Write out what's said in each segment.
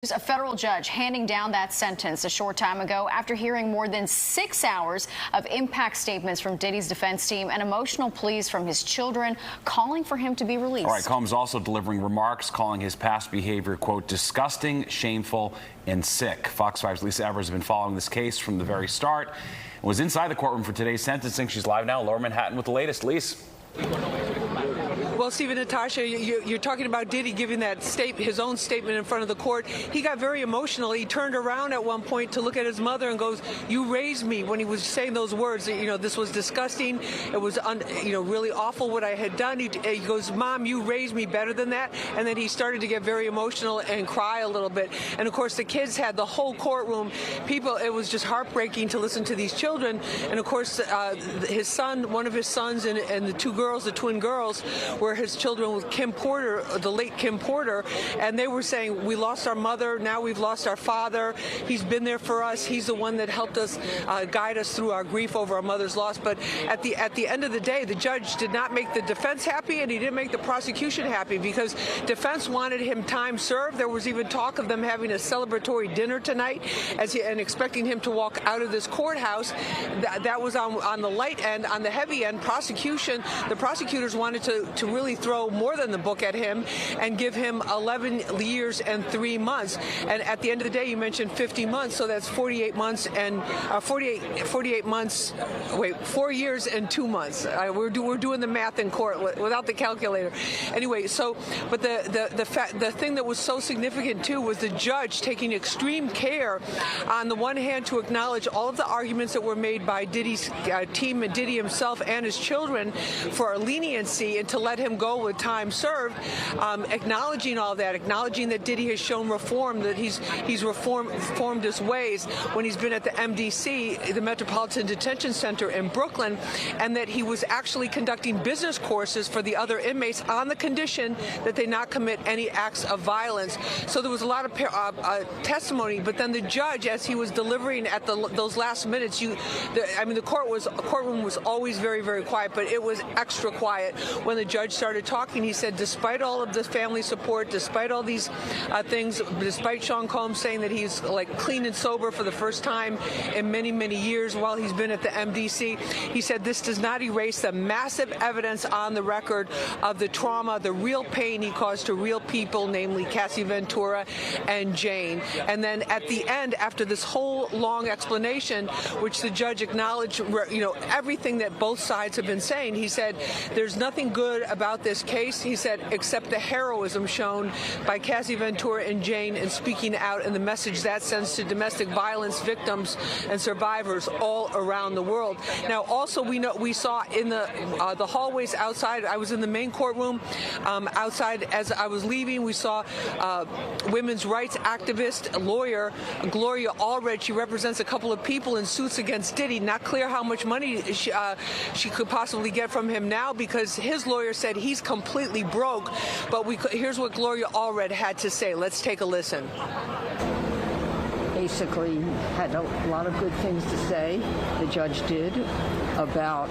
A federal judge handing down that sentence a short time ago after hearing more than 6 hours of impact statements from Diddy's defense team and emotional pleas from his children calling for him to be released. All right, Combs also delivering remarks calling his past behavior, quote, disgusting, shameful, and sick. Fox 5's Lisa Evers has been following this case from the very start and was inside the courtroom for today's sentencing. She's live now. Laura Manhattan with the latest. Lisa. Well, Steve and Natasha, you're talking about Diddy giving that his own statement in front of the court. He got very emotional. He turned around at one point to look at his mother and goes, "You raised me," when he was saying those words. You know, this was disgusting. It was, really awful what I had done. He goes, "Mom, you raised me better than that." And then he started to get very emotional and cry a little bit. And of course, the kids had the whole courtroom. It was just heartbreaking to listen to these children. And of course, his son, one of his sons, and the two girls, the twin girls, were his children with Kim Porter, the late Kim Porter, and they were saying, "We lost our mother, now we've lost our father. He's been there for us. He's the one that helped us guide us through our grief over our mother's loss." But at the end of the day, the judge did not make the defense happy, and he didn't make the prosecution happy, because defense wanted him time served. There was even talk of them having a celebratory dinner tonight and expecting him to walk out of this courthouse. That was on the light end. On the heavy end, the prosecutors wanted to really throw more than the book at him and give him 11 years and 3 months. And at the end of the day, you mentioned 50 months, so that's 48 months and 48 months. Wait, 4 years and 2 months. We're doing the math in court without the calculator. Anyway, but the thing that was so significant too was the judge taking extreme care, on the one hand, to acknowledge all of the arguments that were made by Diddy's team and Diddy himself and his children for leniency and to let him go with time served, acknowledging all that, acknowledging that Diddy has shown reform, that he's reformed his ways when he's been at the MDC, the Metropolitan Detention Center in Brooklyn, and that he was actually conducting business courses for the other inmates on the condition that they not commit any acts of violence. So there was a lot of testimony, but then the judge, as he was delivering at those last minutes, the courtroom was always very, very quiet, but it was extra quiet when the judge started talking. He said, despite all of this family support, despite all these things, despite Sean Combs saying that he's like clean and sober for the first time in many, many years while he's been at the MDC, he said this does not erase the massive evidence on the record of the trauma, the real pain he caused to real people, namely Cassie Ventura and Jane. And then at the end, after this whole long explanation, which the judge acknowledged, everything that both sides have been saying, he said, there's nothing good about this case, he said, except the heroism shown by Cassie Ventura and Jane in speaking out and the message that sends to domestic violence victims and survivors all around the world. Now, also, we saw in the hallways outside. I was in the main courtroom. Outside, as I was leaving, we saw women's rights activist, lawyer Gloria Allred. She represents a couple of people in suits against Diddy. Not clear how much money she could possibly get from him now, because his lawyer said he's completely broke. But here's what Gloria Allred had to say. Let's take a listen. Basically had a lot of good things to say, the judge did, about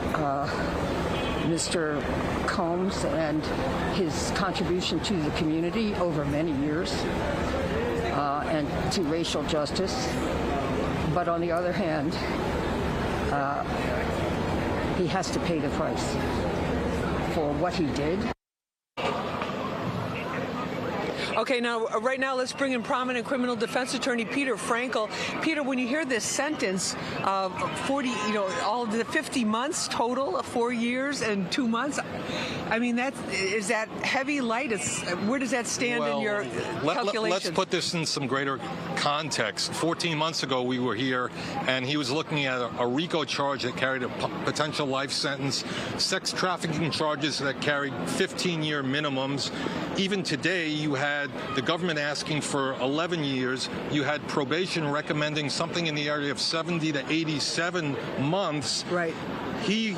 Mr. Combs and his contribution to the community over many years and to racial justice. But on the other hand, he has to pay the price for what he did. Okay, now, right now, let's bring in prominent criminal defense attorney Peter Frankel. Peter, when you hear this sentence of 40, all of the 50 months total of 4 years and 2 months, I mean, is that heavy, light? Where does that stand in your calculation? Let's put this in some greater context. 14 months ago, we were here, and he was looking at a RICO charge that carried a potential life sentence, sex trafficking charges that carried 15-year minimums. Even today, you had the government asking for 11 years. You had probation recommending something in the area of 70 to 87 months. Right. He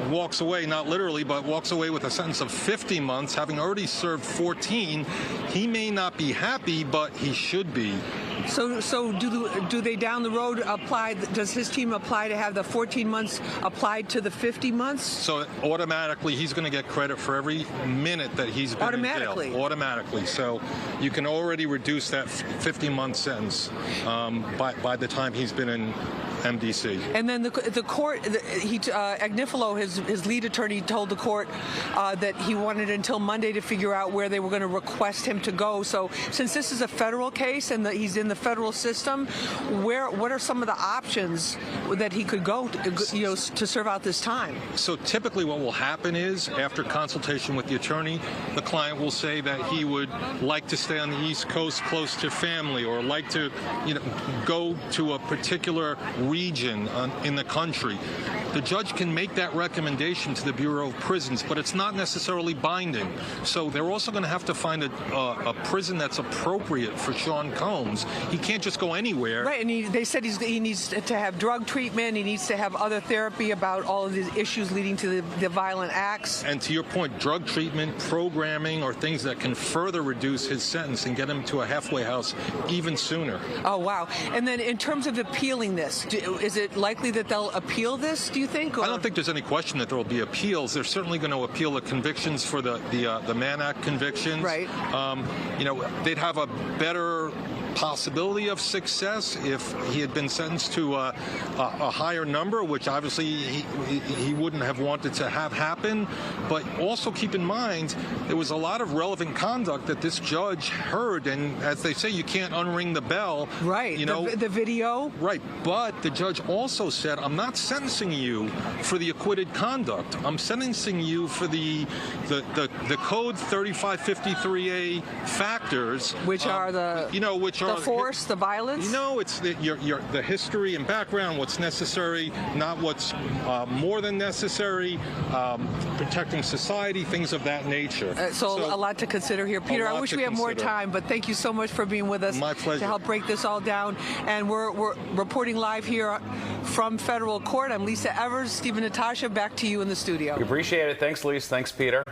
walks away, not literally, but walks away with a sentence of 50 months, having already served 14. He may not be happy, but he should be. So do they down the road apply? Does his team apply to have the 14 months applied to the 50 months? So automatically, he's going to get credit for every minute that he's been in jail. Automatically. So you can already reduce that 50-month sentence by the time he's been in MDC. And then the court, Agnifilo, his lead attorney, told the court that he wanted until Monday to figure out where they were going to request him to go. So since this is a federal case and that he's in the federal system, what are some of the options that he could go to serve out this time? So typically what will happen is, after consultation with the attorney, the client will say that he would like to stay on the East Coast close to family, or like to go to a particular region in the country. The judge can make that recommendation to the Bureau of Prisons, but it's not necessarily binding. So they're also going to have to find a prison that's appropriate for Sean Combs. He can't just go anywhere. Right, and they said he needs to have drug treatment. He needs to have other therapy about all of the issues leading to the violent acts. And to your point, drug treatment, programming, or things that can further reduce his sentence and get him to a halfway house even sooner. Oh, wow. And then in terms of appealing this, is it likely that they'll appeal this, do you think? Or? I don't think there's any question that there will be appeals. They're certainly going to appeal the convictions for the Mann Act convictions. Right. They'd have a better possibility of success if he had been sentenced to a higher number, which obviously he wouldn't have wanted to have happen. But also keep in mind, there was a lot of relevant conduct that this judge heard, and as they say, you can't unring the bell. Right. The video. Right. But the judge also said, I'm not sentencing you for the acquitted conduct. I'm sentencing you for the code 3553A factors, which are the force, the violence. It's the history and background, what's necessary, not what's more than necessary, protecting society, things of that nature. So a lot to consider here, Peter. I wish we had more time, but thank you so much for being with us. My pleasure. To help break this all down. And we're reporting live here from federal court. I'm Lisa Evers. Stephen Natasha, back to you in the studio. We appreciate it. Thanks, Lisa. Thanks, Peter.